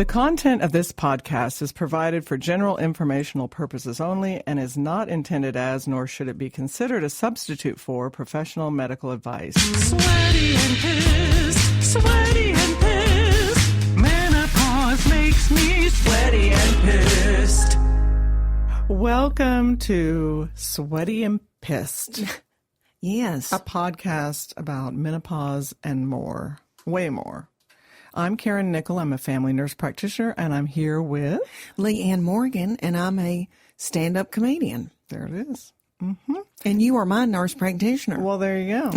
The content of this podcast is provided for general informational purposes only and is not intended as, nor should it be considered a substitute for, professional medical advice. Sweaty and pissed. Menopause makes me sweaty and pissed. Welcome to Sweaty and Pissed. Yes. A podcast about menopause and more. Way more. I'm Karen Nickell. I'm a family nurse practitioner, and I'm here with Leanne Morgan, and I'm a stand-up comedian. There it is. Mm-hmm. And you are my nurse practitioner. Well, there you go.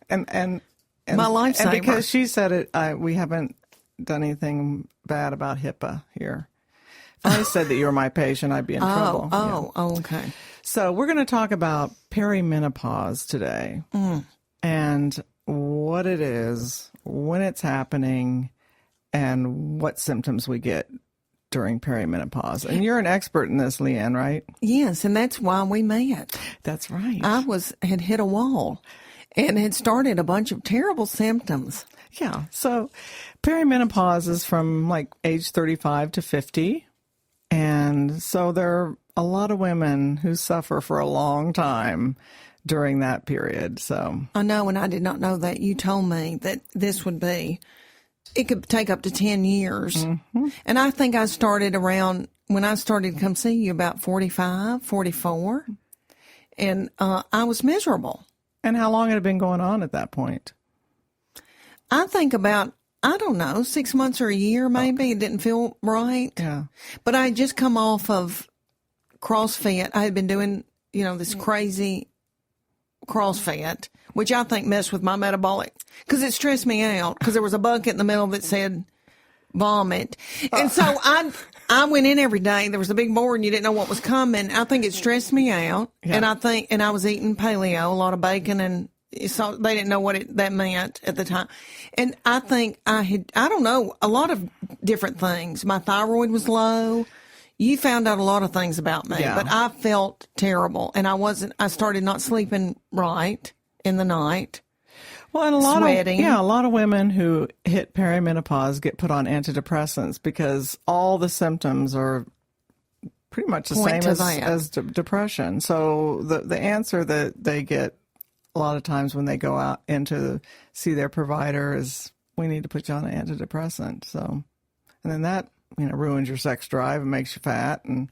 and my lifesaver. And because she said it, we haven't done anything bad about HIPAA here. If I said that you were my patient, I'd be in trouble. Okay. So we're going to talk about perimenopause today and what it is, when it's happening, and what symptoms we get during perimenopause. And you're an expert in this, Leanne, right? Yes, and that's why we met. That's right. I had hit a wall and had started a bunch of terrible symptoms. Yeah. So perimenopause is from like age 35 to 50. And so there are a lot of women who suffer for a long time during that period. So I know, and I did not know that. You told me that this would be, it could take up to 10 years. Mm-hmm. And I think I started around, when I started to come see you, about 45, 44. And I was miserable. And how long had it been going on at that point? I think about, I don't know, 6 months or a year maybe. Okay. It didn't feel right. Yeah. But I had just come off of CrossFit. I had been doing, this crazy CrossFit, which I think messed with my metabolic, because it stressed me out, because there was a bucket in the middle that said vomit. And so I went in every day. There was a big board and you didn't know what was coming. I think it stressed me out. Yeah. And I was eating paleo, a lot of bacon, and so they didn't know what that meant at the time. And I think I don't know, a lot of different things. My thyroid was low. You found out a lot of things about me, but I felt terrible, and I started not sleeping right in the night. Well, and a lot of women who hit perimenopause get put on antidepressants because all the symptoms are pretty much the same as depression. So the answer that they get a lot of times when they go out in to see their provider is, we need to put you on an antidepressant. So, and then that, ruins your sex drive and makes you fat. And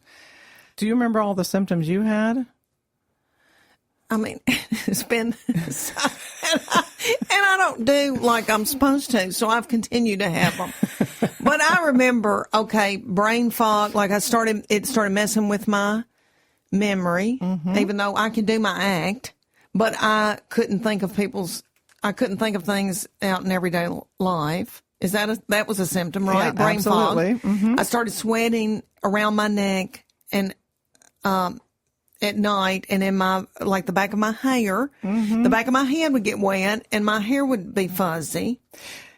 do you remember all the symptoms you had? I mean, it's been, and I don't do like I'm supposed to, so I've continued to have them. But I remember, brain fog, like it started messing with my memory, even though I could do my act, but I couldn't think of things out in everyday life. That was a symptom, right? Yeah, brain absolutely. fog. Mm-hmm. I started sweating around my neck and at night, and in the back of my hair. Mm-hmm. The back of my head would get wet, and my hair would be fuzzy.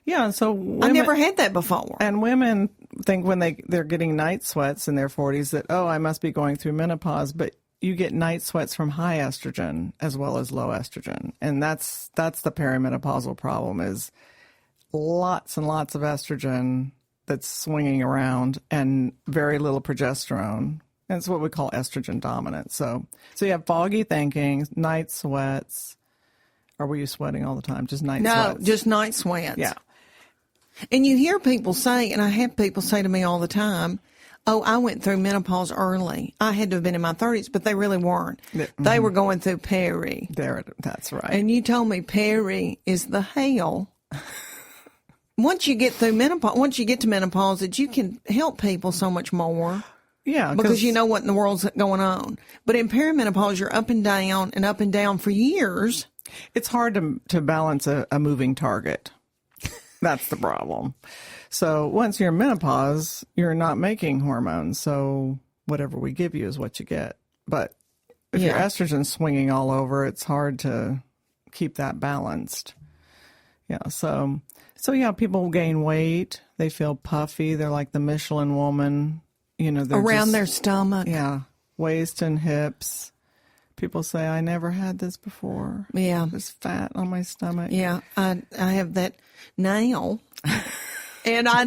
Yeah, and so I never had that before. And women think when they're getting night sweats in their 40s that, I must be going through menopause, but you get night sweats from high estrogen as well as low estrogen, and that's the perimenopausal problem, is lots and lots of estrogen that's swinging around and very little progesterone. And it's what we call estrogen dominant. So you have foggy thinking, night sweats. Or were you sweating all the time? Just night sweats? No, just night sweats. Yeah. And you hear people say, and I have people say to me all the time, I went through menopause early. I had to have been in my 30s, but they really weren't. Mm-hmm. They were going through peri. That's right. And you told me peri is the hell. Once you get to menopause, that you can help people so much more. Yeah. Because you know what in the world's going on. But in perimenopause, you're up and down for years. It's hard to balance a moving target. That's the problem. So once you're in menopause, you're not making hormones. So whatever we give you is what you get. But if your estrogen's swinging all over, it's hard to keep that balanced. Yeah. So people gain weight. They feel puffy. They're like the Michelin woman. They're around their stomach. Yeah. Waist and hips. People say, I never had this before. Yeah. There's fat on my stomach. Yeah. I have that now. And I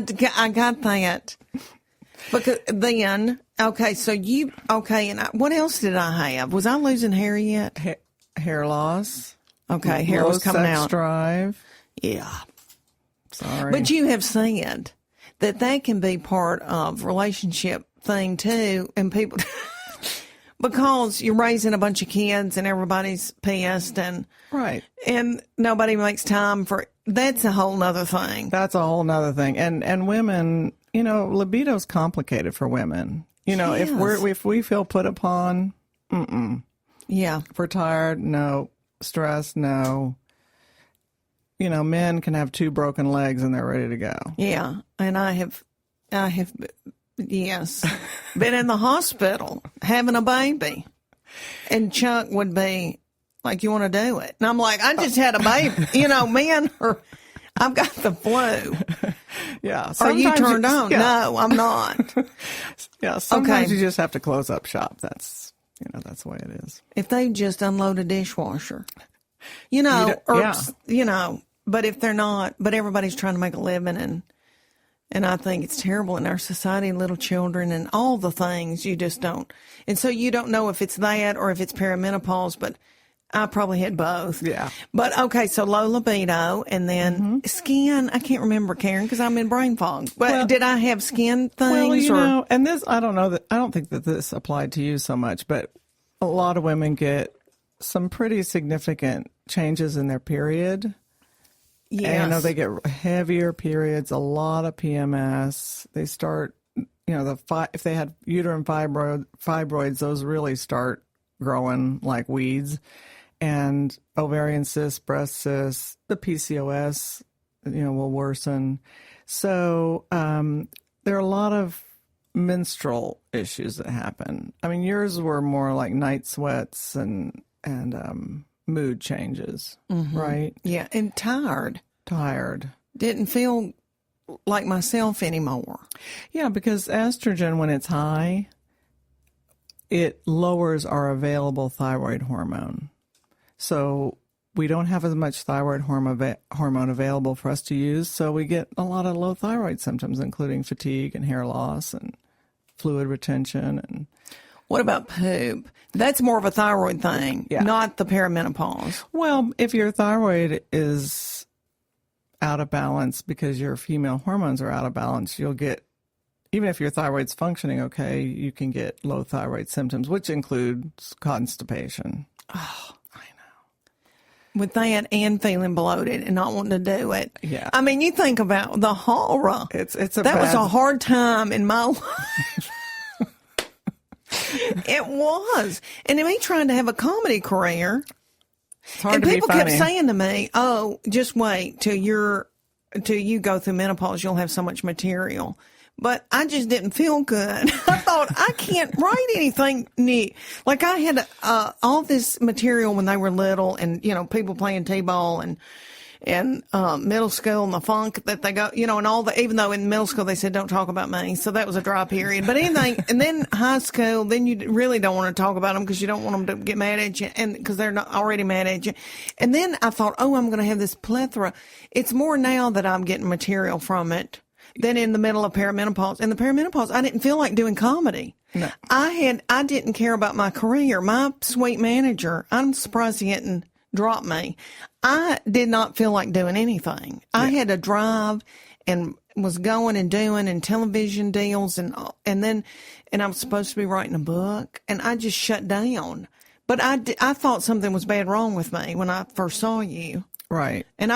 got that. Because then, okay, so and what else did I have? Was I losing hair yet? Hair loss. Okay, hair was coming sex out. Drive. Yeah. Sorry. But you have said that can be part of relationship thing too, and people, because you're raising a bunch of kids and everybody's pissed and Right. and nobody makes time for, that's a whole nother thing. That's a whole nother thing. And women, libido's complicated for women. Yes. If we feel put upon, Yeah. if we're tired, no. Stress, no. Men can have 2 broken legs and they're ready to go. Yeah. And I have, yes, been in the hospital having a baby. And Chuck would be like, you want to do it? And I'm like, I just had a baby. Men are, I've got the flu. Yeah. Are you sometimes turned on? Yeah. No, I'm not. Yeah. Sometimes Okay. you just have to close up shop. That's the way it is. If they just unload a dishwasher, but if they're not, but everybody's trying to make a living and I think it's terrible in our society, little children and all the things you just don't. And so you don't know if it's that or if it's perimenopause, but I probably had both. Yeah. But okay, so low libido and then skin. I can't remember, Karen, because I'm in brain fog. But did I have skin things? And this, I don't think that this applied to you so much, but a lot of women get some pretty significant changes in their period. Yes. And they get heavier periods, a lot of PMS. They start, if they had uterine fibroids, those really start growing like weeds. And ovarian cysts, breast cysts, the PCOS, will worsen. So there are a lot of menstrual issues that happen. I mean, yours were more like night sweats and mood changes, right? Yeah, and tired. Didn't feel like myself anymore. Yeah, because estrogen, when it's high, it lowers our available thyroid hormone. So we don't have as much thyroid hormone available for us to use, so we get a lot of low thyroid symptoms, including fatigue and hair loss and fluid retention. And What about poop? That's more of a thyroid thing, not the perimenopause. well, if your thyroid is out of balance because your female hormones are out of balance, you'll get, even if your thyroid's functioning okay, you can get low thyroid symptoms, which includes constipation. Oh, I know. With that and feeling bloated and not wanting to do it. Yeah. I mean, you think about the horror. That was a hard time in my life. It was. And me trying to have a comedy career. It's hard And to be people kept funny. saying to me, "Oh, just wait till you go through menopause. You'll have so much material." But I just didn't feel good. I thought I can't write anything new. Like I had all this material when they were little, and people playing t-ball and middle school and the funk that they go, and all the. Even though in middle school they said don't talk about me, so that was a dry period. But anything, and then high school, then you really don't want to talk about them because you don't want them to get mad at you, and because they're not already mad at you. And then I thought, oh, I'm going to have this plethora. It's more now that I'm getting material from it than in the middle of perimenopause. In the perimenopause, I didn't feel like doing comedy. No. I didn't care about my career. My sweet manager, I'm surprised he hadn't dropped me. I did not feel like doing anything. I had to drive and was going and doing and television deals and I was supposed to be writing a book and I just shut down. But I thought something was bad wrong with me when I first saw you. Right. And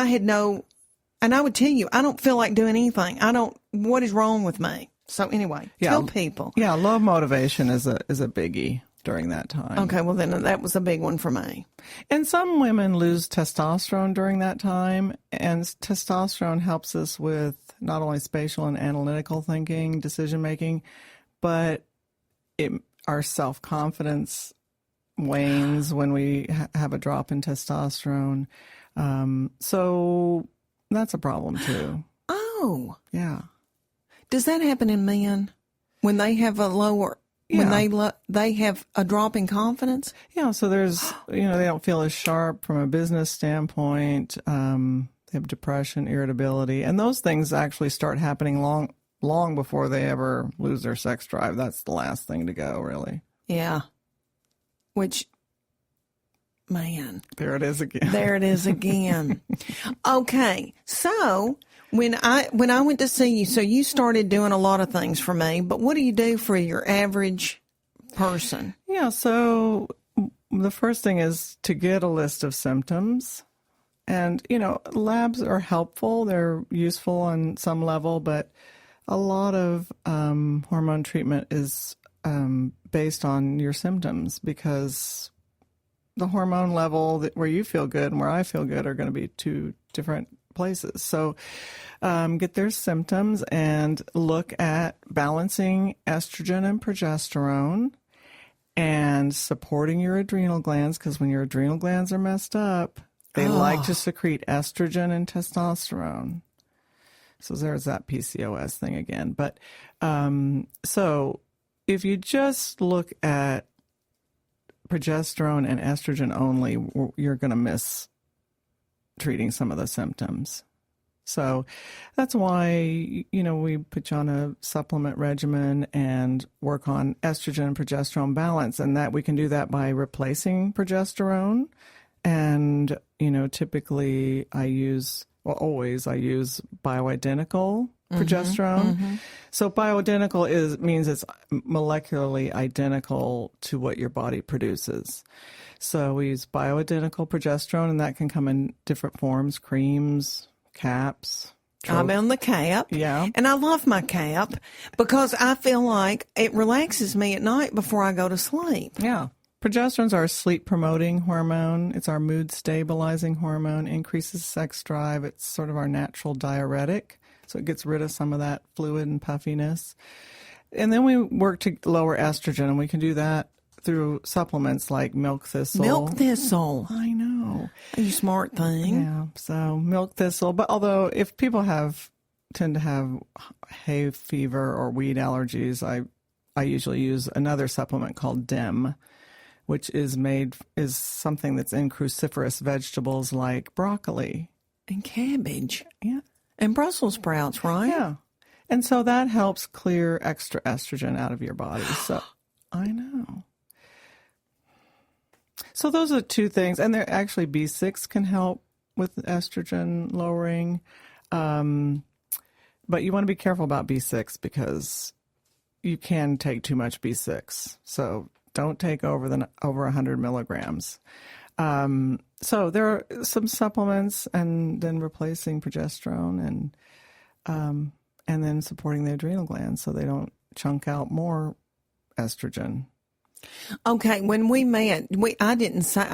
and I would tell you, I don't feel like doing anything. What is wrong with me? So anyway, tell people. Yeah, low motivation is a biggie during that time. Okay, well then that was a big one for me. And some women lose testosterone during that time, and testosterone helps us with not only spatial and analytical thinking, decision making, but our self-confidence wanes when we have a drop in testosterone. So that's a problem too. Oh. Yeah. Does that happen in men when they have a lower, when they have a drop in confidence? Yeah. So there's, they don't feel as sharp from a business standpoint. They They have depression, irritability, and those things actually start happening long before they ever lose their sex drive. That's the last thing to go, really. Yeah. Which, man. There it is again. There it is again. Okay. So when I went to see you, so you started doing a lot of things for me, but what do you do for your average person? Yeah, so the first thing is to get a list of symptoms. And, labs are helpful. They're useful on some level, but a lot of hormone treatment is based on your symptoms, because the hormone level where you feel good and where I feel good are going to be two different places. So get their symptoms and look at balancing estrogen and progesterone and supporting your adrenal glands, because when your adrenal glands are messed up, they like to secrete estrogen and testosterone. So there's that PCOS thing again. But so if you just look at progesterone and estrogen only, you're going to miss treating some of the symptoms. So that's why, we put you on a supplement regimen and work on estrogen and progesterone balance, and that we can do that by replacing progesterone. And, typically I use bioidentical progesterone. So bioidentical means it's molecularly identical to what your body produces. So we use bioidentical progesterone, and that can come in different forms: creams, caps. I'm on the cap. Yeah. And I love my cap because I feel like it relaxes me at night before I go to sleep. Yeah. Progesterone's our sleep-promoting hormone. It's our mood-stabilizing hormone, increases sex drive. It's sort of our natural diuretic, so it gets rid of some of that fluid and puffiness. And then we work to lower estrogen, and we can do that through supplements like milk thistle. Milk thistle. I know. You smart thing. Yeah, so milk thistle. But although if people tend to have hay fever or weed allergies, I usually use another supplement called DIM, which is something that's in cruciferous vegetables like broccoli. And cabbage. Yeah. And Brussels sprouts, right? Yeah. And so that helps clear extra estrogen out of your body. So I know. So those are two things. And there actually B6 can help with estrogen lowering. But you want to be careful about B6 because you can take too much B6. So don't take over 100 milligrams. So there are some supplements, and then replacing progesterone, and then supporting the adrenal glands so they don't chunk out more estrogen. Okay, when we met, I didn't say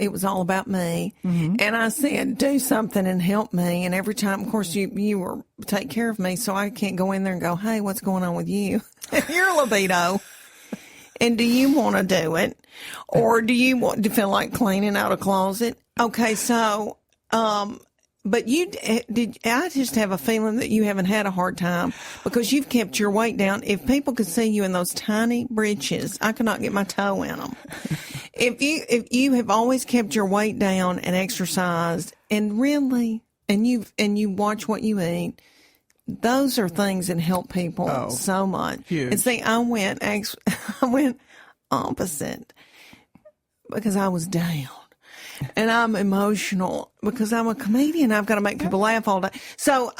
it was all about me, and I said do something and help me. And every time, of course, you were take care of me, so I can't go in there and go, hey, what's going on with you? Your libido. And do you want to do it? Or do you want to feel like cleaning out a closet? Okay, so, but I just have a feeling that you haven't had a hard time because you've kept your weight down. If people could see you in those tiny breeches, I could not get my toe in them. If you have always kept your weight down and exercised and really, and you watch what you eat, those are things that help people so much. Huge. And see, I went opposite because I was down. And I'm emotional because I'm a comedian. I've got to make people laugh all day. So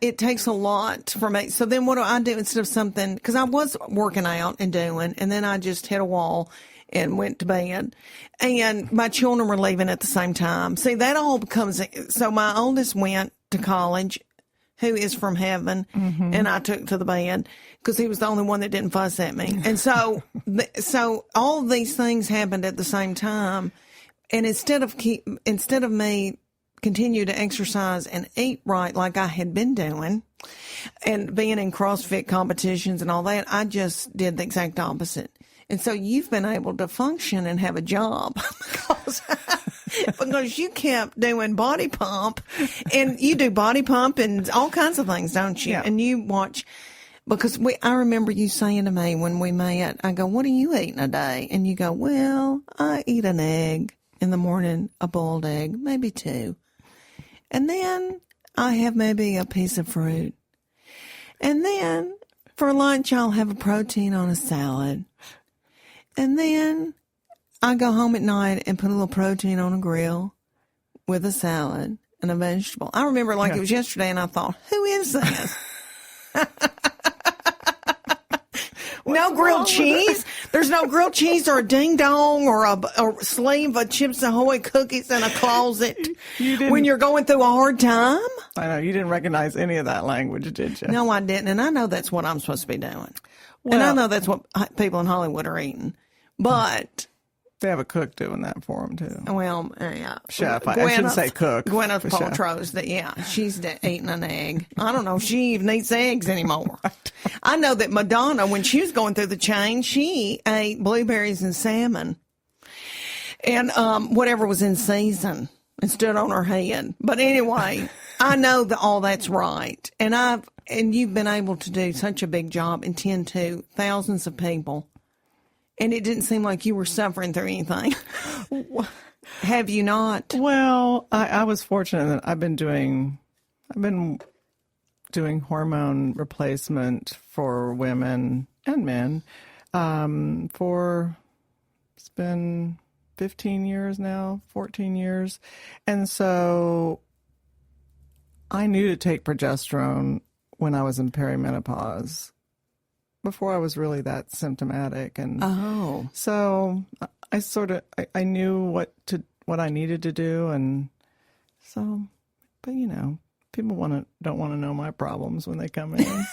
it takes a lot for me. So then what do I do instead of something? Because I was working out and doing, and then I just hit a wall and went to bed. And my children were leaving at the same time. See, that all becomes, so my oldest went to college, who is from heaven, and I took to the bed because he was the only one that didn't fuss at me. And so all of these things happened at the same time. And instead of me continue to exercise and eat right like I had been doing and being in CrossFit competitions and all that, I just did the exact opposite. And so you've been able to function and have a job because you kept doing body pump, and you do body pump and all kinds of things, don't you? Yeah. And you watch, because I remember you saying to me when we met, I go, what are you eating a day? And you go, well, I eat an egg in the morning, a boiled egg, maybe two. And then I have maybe a piece of fruit. And then for lunch, I'll have a protein on a salad. And then I go home at night and put a little protein on a grill with a salad and a vegetable. I remember like it was yesterday, and I thought, who is this? No grilled cheese. There's no grilled cheese or a ding dong or a sleeve of Chips Ahoy cookies in a closet when you're going through a hard time. I know. You didn't recognize any of that language, did you? No, I didn't. And I know that's what I'm supposed to be doing. And I know that's what people in Hollywood are eating. But they have a cook doing that for them, too. Well, yeah. Chef. I shouldn't say cook. Gwyneth Paltrow's, she's eating an egg. I don't know if she even eats eggs anymore. I know that Madonna, when she was going through the chain, she ate blueberries and salmon and whatever was in season and stood on her head. But anyway, I know that all that's right. And you've been able to do such a big job and tend to thousands of people. And it didn't seem like you were suffering through anything. Have you not? Well, I was fortunate that I've been doing hormone replacement for women and men it's been 15 years now, 14 years. And so I knew to take progesterone when I was in perimenopause, before I was really that symptomatic. And so I knew what I needed to do. And so, but people don't want to know my problems when they come in.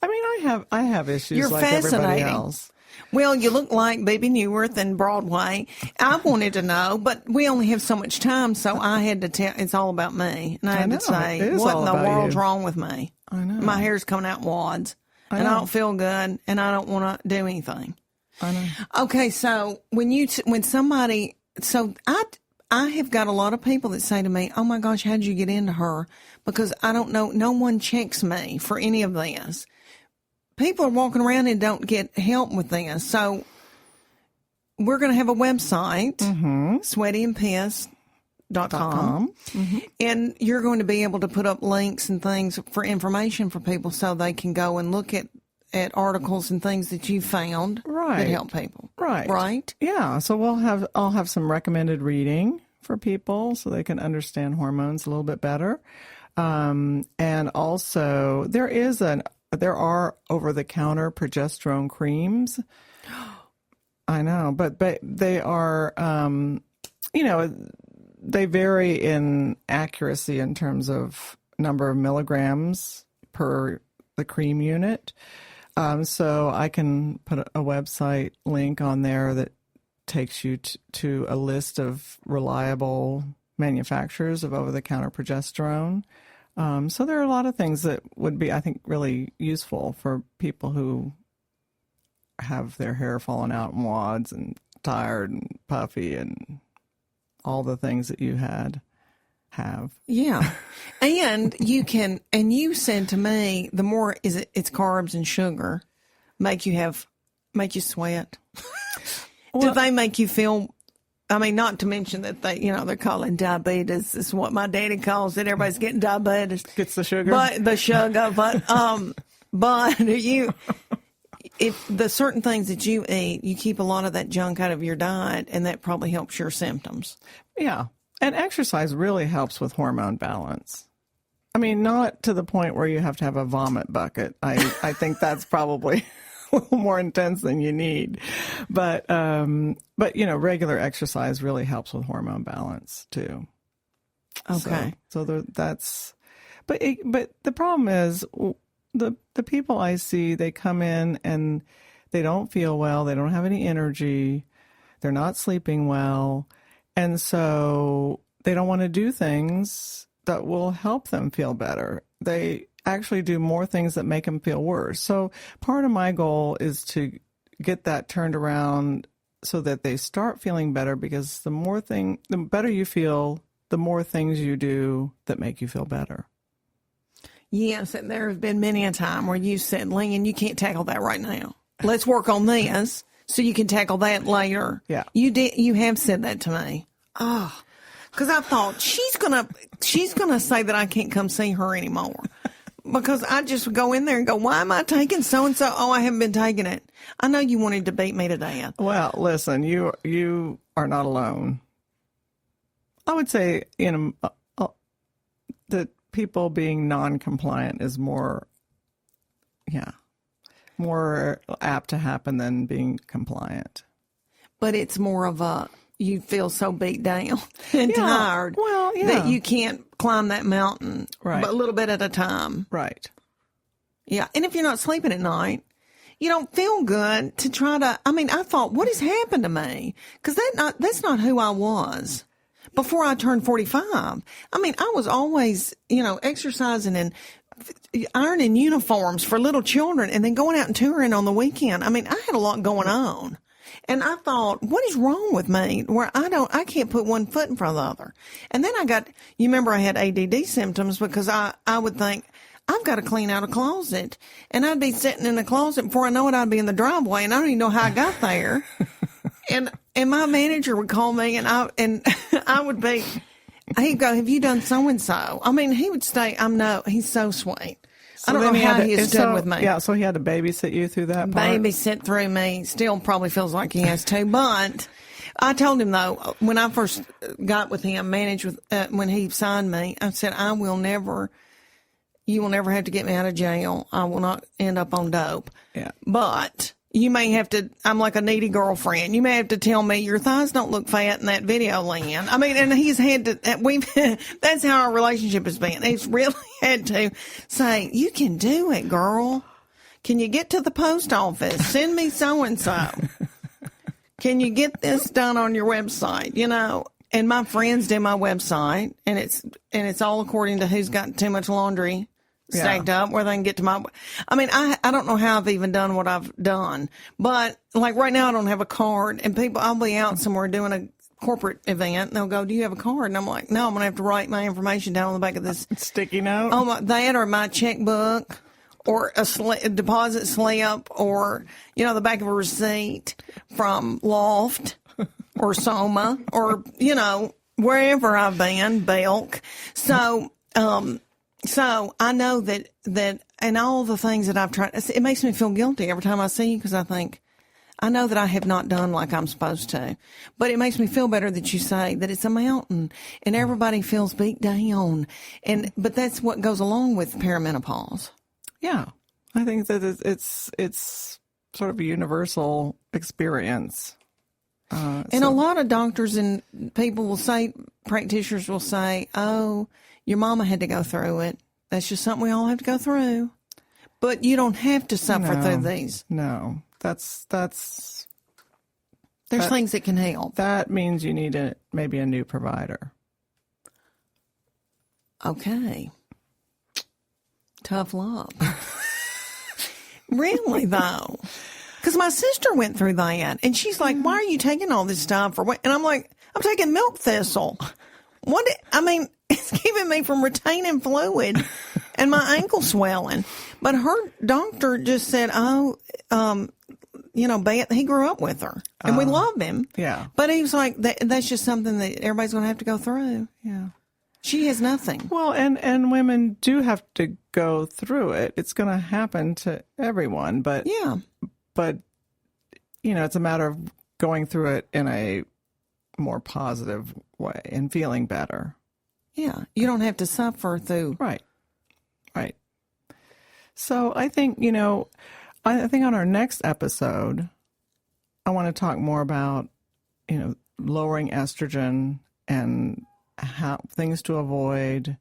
I mean, I have issues. You're like fascinating. Everybody else. Well, you look like Baby Newirth and Broadway. I wanted to know, but we only have so much time, so I had to tell. It's all about me, and I had to say, what in the world's wrong with me? I know. My hair's coming out in wads, and I don't feel good, and I don't want to do anything. I know. Okay, so I have got a lot of people that say to me, "Oh my gosh, how'd you get into her?" Because I don't know. No one checks me for any of this. People are walking around and don't get help with this. So we're going to have a website, sweatyandpissed.com, and you're going to be able to put up links and things for information for people so they can go and look at articles and things that you found that help people. Right. Yeah. So I'll have some recommended reading for people so they can understand hormones a little bit better. And also there are over-the-counter progesterone creams. I know, but they are, they vary in accuracy in terms of number of milligrams per the cream unit. So I can put a website link on there that takes you to a list of reliable manufacturers of over-the-counter progesterone. So there are a lot of things that would be, I think, really useful for people who have their hair falling out in wads and tired and puffy and all the things that you have. Yeah. And you said to me, the more it's carbs and sugar make you sweat. Do they make you feel, I mean, not to mention that they're calling diabetes. This is what my daddy calls it. Everybody's getting diabetes. Gets the sugar. But if the certain things that you eat, you keep a lot of that junk out of your diet, and that probably helps your symptoms. Yeah. And exercise really helps with hormone balance. I mean, not to the point where you have to have a vomit bucket. I think that's probably a little more intense than you need. But regular exercise really helps with hormone balance too. Okay. So but the problem is the people I see, they come in and they don't feel well. They don't have any energy. They're not sleeping well. And so they don't want to do things that will help them feel better. They actually do more things that make them feel worse. So part of my goal is to get that turned around so that they start feeling better, because the better you feel, the more things you do that make you feel better. Yes, and there have been many a time where you said, Leanne, you can't tackle that right now. Let's work on this so you can tackle that later. Yeah. You have said that to me. Oh, Because I thought she's gonna say that I can't come see her anymore. Because I just would go in there and go, why am I taking so and so? Oh, I haven't been taking it. I know you wanted to beat me to death. Well, listen, you are not alone. I would say that people being non-compliant is more apt to happen than being compliant. But it's more of you feel so beat down and tired that you can't climb that mountain but a little bit at a time. Right. Yeah. And if you're not sleeping at night, you don't feel good to try to, I thought, what has happened to me? Because that's not who I was before I turned 45. I was always, exercising and ironing uniforms for little children and then going out and touring on the weekend. I had a lot going on. And I thought, what is wrong with me where I can't put one foot in front of the other? And then you remember I had ADD symptoms because I would think, I've got to clean out a closet. And I'd be sitting in the closet before I know it, I'd be in the driveway and I don't even know how I got there. and my manager would call me and I would be, he'd go, have you done so and so? He would stay, he's so sweet. So I don't know how he has stood with me. Yeah, so he had to babysit you through that part? Babysit through me. Still probably feels like he has to. But I told him, though, when I first got with him, when he signed me, I said, you will never have to get me out of jail. I will not end up on dope. Yeah. But you may have to, I'm like a needy girlfriend. You may have to tell me your thighs don't look fat in that video, Leanne. And he's had to, that's how our relationship has been. He's really had to say, you can do it, girl. Can you get to the post office? Send me so-and-so. Can you get this done on your website? And my friends do my website and it's all according to who's got too much laundry stacked up where they can get to my, I don't know how I've even done what I've done, but like right now I don't have a card and I'll be out somewhere doing a corporate event and they'll go, do you have a card? And I'm like, no, I'm going to have to write my information down on the back of this sticky note. That or my checkbook or a deposit slip or, the back of a receipt from Loft or Soma or, wherever I've been, Belk. So I know that and all the things that I've tried, it makes me feel guilty every time I see you because I think, I know that I have not done like I'm supposed to. But it makes me feel better that you say that it's a mountain and everybody feels beat down. But that's what goes along with perimenopause. Yeah. I think that it's sort of a universal experience. And a lot of doctors and practitioners will say, oh, your mama had to go through it. That's just something we all have to go through. But you don't have to suffer through these. No, there's things that can help. That means you need maybe a new provider. Okay. Tough love. Really, though. Because my sister went through that, and she's like, why are you taking all this stuff? And I'm like, I'm taking milk thistle. It's keeping me from retaining fluid and my ankle swelling. But her doctor just said, he grew up with her, and we love him. Yeah. But he was like, that's just something that everybody's going to have to go through. Yeah. She has nothing. Well, and women do have to go through it. It's going to happen to everyone, but yeah. But, it's a matter of going through it in a more positive way and feeling better. Yeah. You don't have to suffer through. Right. So I think, I think on our next episode, I want to talk more about, lowering estrogen and how things to avoid.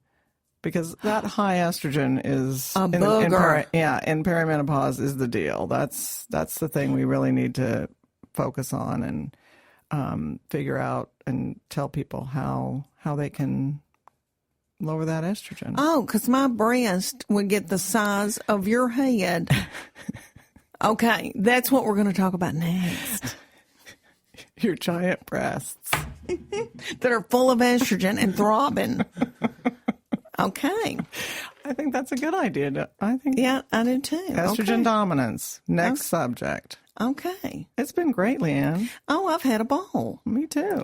Because that high estrogen is a booger. In perimenopause is the deal. That's the thing we really need to focus on and figure out and tell people how they can lower that estrogen. Oh, because my breast would get the size of your head. Okay, that's what we're going to talk about next. Your giant breasts that are full of estrogen and throbbing. Okay. I think that's a good idea. Yeah, I do too. Estrogen dominance. Next subject. Okay. It's been great, Leanne. Oh, I've had a ball. Me too.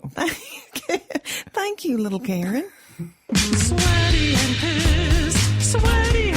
Thank you, little Karen. Sweaty and pissed, sweaty